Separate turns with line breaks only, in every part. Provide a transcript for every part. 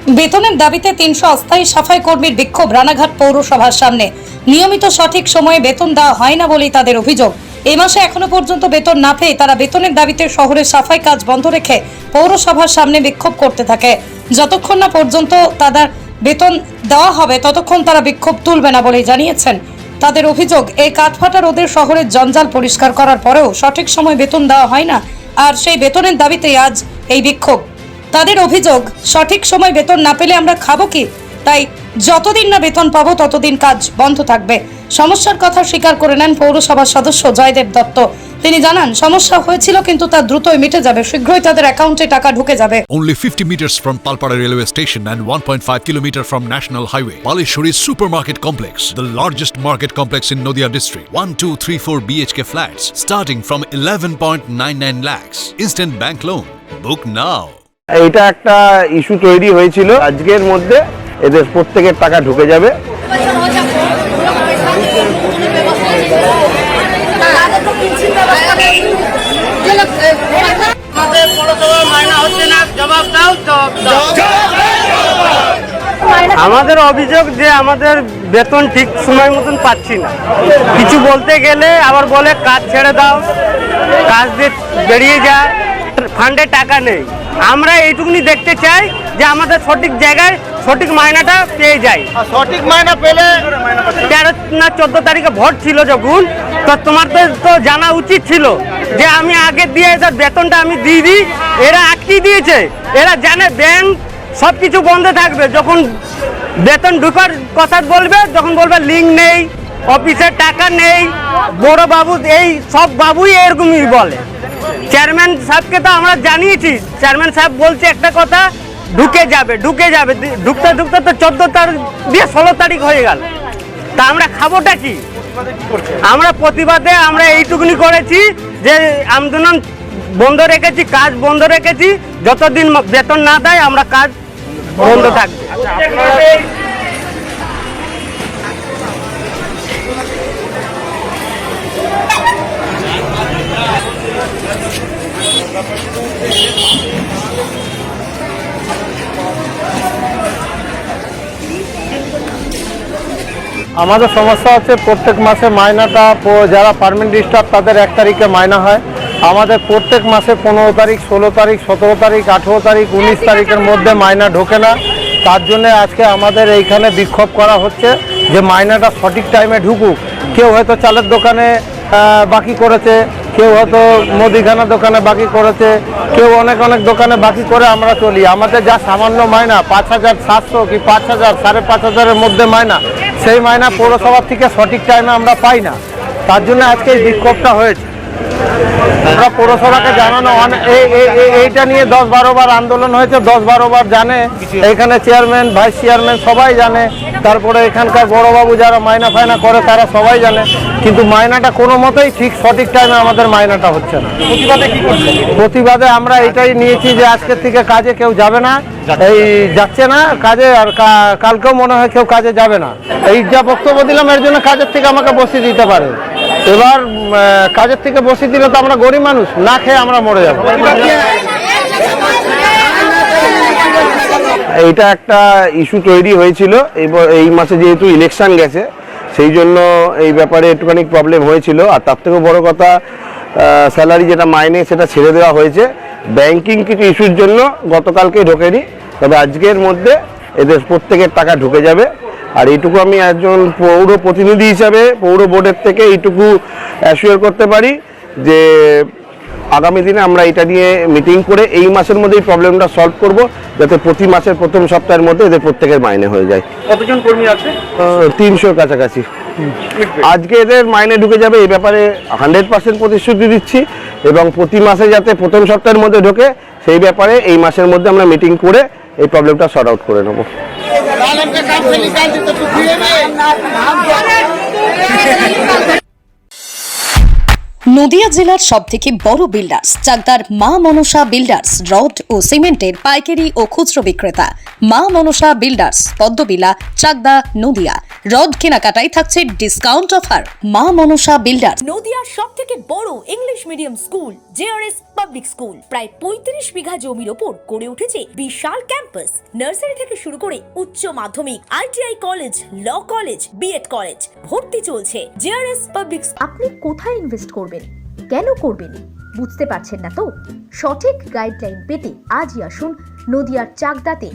বেতনের দাবিতে 300 অস্থায়ী সাফাই কর্মীর বিক্ষোভ রানাঘাট পৌরসভার সামনে। নিয়মিত সঠিক সময়ে বেতন দেওয়া হয় না বলেই তাদের অভিযোগ। এই মাসে এখনো পর্যন্ত বেতন না পেয়ে তারা বেতনের দাবিতে শহরের সাফাই কাজ বন্ধ রেখে পৌরসভার সামনে বিক্ষোভ করতে থাকে। যতক্ষণ না পর্যন্ত তাদের বেতন দেওয়া হবে ততক্ষণ তারা বিক্ষোভ তুলবে না বলেই জানিয়েছেন। তাদের অভিযোগ, এই কাঠফাটা রোদের শহরের জঞ্জাল পরিষ্কার করার পরেও সঠিক সময় বেতন দেওয়া হয় না, আর সেই বেতনের দাবিতেই আজ এই বিক্ষোভ। তাদের অভিযোগ, সঠিক সময় বেতন না পেলে আমরা খাবো কি? তাই যতদিন না বেতন পাবো ততদিন কাজ বন্ধ থাকবে। সমস্যার কথা স্বীকার করে নেন পৌরসভার সদস্য জয়দেব দত্ত। তিনি জানান, সমস্যা হয়েছিল কিন্তু তা দ্রুতই মিটে যাবে, শীঘ্রই তাদের অ্যাকাউন্টে টাকা ঢুকে যাবে।
Only 50 meters from Palpara railway station and 1.5 kilometer from National Highway, Palishuri Supermarket Complex, the largest market complex in Nadia district. 1, 2, 3, 4 BHK flats starting from 11.99 lakhs. Instant bank loan. Book now.
এটা একটা issue তৈরি হয়েছিল, আজকের মধ্যে এদের প্রত্যেকের টাকা ঢুকে যাবে।
আমাদের অভিযোগ যে আমাদের বেতন ঠিক সময় মতন পাচ্ছি না। কিছু বলতে গেলে আবার বলে কাজ ছেড়ে দাও, কাজ দিয়ে বেরিয়ে যায়, ফান্ডে টাকা নেই। আমরা এইটুকুনি দেখতে চাই যে আমাদের সঠিক জায়গায় সঠিক মাইনাটা পেয়ে যায়।
সঠিক মাইনা পেলে
13 না 14 তারিখে ভোট ছিল যখন, তো তোমাদের তো জানা উচিত ছিল যে আমি আগে দিয়ে এদের বেতনটা আমি দিয়ে দিই। এরা আটকে দিয়েছে, এরা জানে ব্যাংক সব কিছু বন্ধ থাকবে, যখন বেতন ঢুকার কথা বলবে যখন বলবে লিঙ্ক নেই, অফিসের টাকা নেই। বড় বাবু এই সব বাবুই এরকমই বলে। চেয়ারম্যান সাহেবকে তো আমরা জানিয়েছি, চেয়ারম্যান সাহেব বলছে একটা কথা, ঢুকে যাবে ঢুকতে ঢুকতে তো 14 তারিখ দিয়ে 16 তারিখ হয়ে গেল। তা আমরা খাবোটা কি? আমরা প্রতিবাদে আমরা এইটুকুনি করেছি যে আন্দোলন বন্ধ রেখেছি, কাজ বন্ধ রেখেছি, যতদিন বেতন না দেয় আমরা কাজ বন্ধ থাকবে।
আমাদের সমস্যা হচ্ছে প্রত্যেক মাসে মাইনাটা যারা পার্মানেন্ট স্টাফ তাদের 1 তারিখে মাইনা হয়। আমাদের প্রত্যেক মাসে 15 তারিখ, 16 তারিখ, 17 তারিখ, 18 তারিখ, 19 তারিখের মধ্যে মাইনা ঢোকে না। তার জন্য আজকে আমাদের এইখানে বিক্ষোভ করা হচ্ছে যে মাইনাটা সঠিক টাইমে ঢুকুক। কেউ হয়তো চালের দোকানে বাকি করেছে, কেউ হয়তো মুদিখানা দোকানে বাকি করেছে, কেউ অনেক দোকানে বাকি করে আমরা চলি। আমাদের যা সামান্য মাইনা 5,700 কি 5,000, 5,500-এর মধ্যে মাইনা, সেই মাইনা পৌরসভার থেকে সঠিক টাইমে আমরা পাই না। তার জন্য আজকে এই বিক্ষোভটা হয়েছে। আমরা পৌরসভাকে জানানো, এইটা নিয়ে 10-12 বার আন্দোলন হয়েছে, 10-12 বার জানে, এখানে চেয়ারম্যান, ভাইস চেয়ারম্যান সবাই জানে, তারপরে এখানকার বড়বাবু যারা মাইনা ফাইনা করে তারা সবাই জানে, কিন্তু মাইনাটা কোনো মতেই ঠিক সঠিক টাইমে আমাদের মাইনাটা হচ্ছে না। প্রতিবাদে আমরা এটাই নিয়েছি যে আজকের থেকে কাজে কেউ যাবে না, এই যাচ্ছে না কাজে, আর কালকেও মনে হয় কেউ কাজে যাবে না। এই যা বক্তব্য দিলাম এর জন্য কাজের থেকে আমাকে বসিয়ে দিতে পারে। এবার কাজের থেকে বসিয়ে দিলে তো আমরা গরিব মানুষ, না খেয়ে আমরা মরে যাব।
এইটা একটা ইস্যু তৈরি হয়েছিল, এই মাসে যেহেতু ইলেকশন গেছে সেই জন্য এই ব্যাপারে একটুখানি প্রবলেম হয়েছিল। আর তার থেকেও বড় কথা, স্যালারি যেটা মাইনে সেটা ছেড়ে দেওয়া হয়েছে। ব্যাংকিং কিছু ইস্যুর জন্য গতকালকে ঢোকেনি, তবে আজকের মধ্যে এদের প্রত্যেকের টাকা ঢুকে যাবে। আর এইটুকু আমি একজন পৌর প্রতিনিধি হিসাবে পৌর বোর্ডের থেকে এইটুকু অ্যাসিওর করতে পারি যে আগামী দিনে আমরা এটা নিয়ে মিটিং করে এই মাসের মধ্যে এই প্রবলেমটা সলভ করব, যাতে প্রতি মাসের প্রথম সপ্তাহের মধ্যে এদের প্রত্যেকের মাইনে হয়ে যায়।
কতজন কর্মী আছে?
300 কাছাকাছি। আজকে এদের মাইনে ঢুকে যাবে, এই ব্যাপারে 100% প্রতিশ্রুতি দিচ্ছি, এবং প্রতি মাসে যাতে প্রথম সপ্তাহের মধ্যে ঢোকে সেই ব্যাপারে এই মাসের মধ্যে আমরা মিটিং করে এই প্রবলেমটা সর্ট আউট করে নেব।
নদিয়া জেলার সবথেকে বড় বিল্ডার্স চাকদার মা মনসা বিল্ডার্স, রড ও সিমেন্টের পাইকারি ও খুচরো বিক্রেতা। মা মনসা বিল্ডার্স, পদ্মবিলা, চাকদা, নদিয়া। রদ কেনাকাটায় থাকছে ডিসকাউন্ট অফার। মা মনসা বিল্ডার।
নদিয়ার সবথেকে বড় English medium school JRS public school প্রায় 35 বিঘা জমির ওপর গড়ে উঠেছে বিশাল ক্যাম্পাস। নার্সারি থেকে শুরু করে উচ্চ মাধ্যমিক, ITI college, law college, BEd college ভর্তি চলছে। JRS public.
আপনি কোথায় ইনভেস্ট করবেন, কেন করবেন বুঝতে পারছেন না তো? সঠিক গাইডলাইন পেতে আজই আসুন নদিয়ার চাকদাতে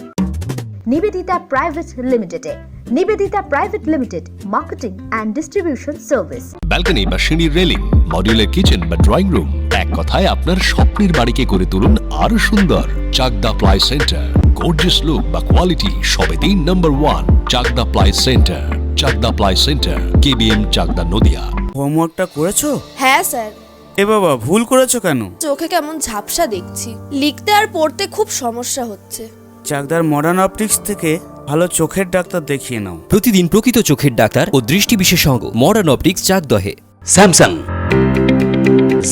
নিবেদিতা প্রাইভেট লিমিটেডে। Nivedita private limited, marketing and distribution service.
Balcony বা সিঁড়ির রেলিং, মডিউলার কিচেন বা ড্রয়িং রুম, এক কথায় আপনার স্বপ্নের বাড়িকে করে তুলুন আরো সুন্দর। Chakdah ply centre, gorgeous look বা কোয়ালিটি সবে 3 number 1 Chakdah ply centre. Chakdah ply centre, KBM, Chakdah, Nadia.
হোমওয়ার্কটা করেছো?
হ্যাঁ স্যার।
এ বাবা, ভুল করেছো কেন?
চোখে কেমন ঝাপসা দেখছি, লিখতে আর পড়তে খুব সমস্যা হচ্ছে।
চাকদার মডার্ন অপটিক্স থেকে ভালো চোখের ডাক্তার দেখিয়ে নাও।
প্রতিদিন প্রকৃত চোখের ডাক্তার ও দৃষ্টি বিশেষজ্ঞ মডার্ন অপটিক্স, চাকদহে।
স্যামসাং,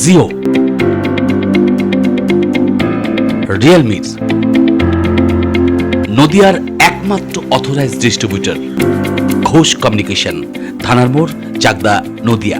জিও, রিয়েলমি, নদিয়ার একমাত্র অথরাইজড ডিস্ট্রিবিউটর ঘোষ কমিউনিকেশন, থানার মোড়, চাকদা, নদিয়া।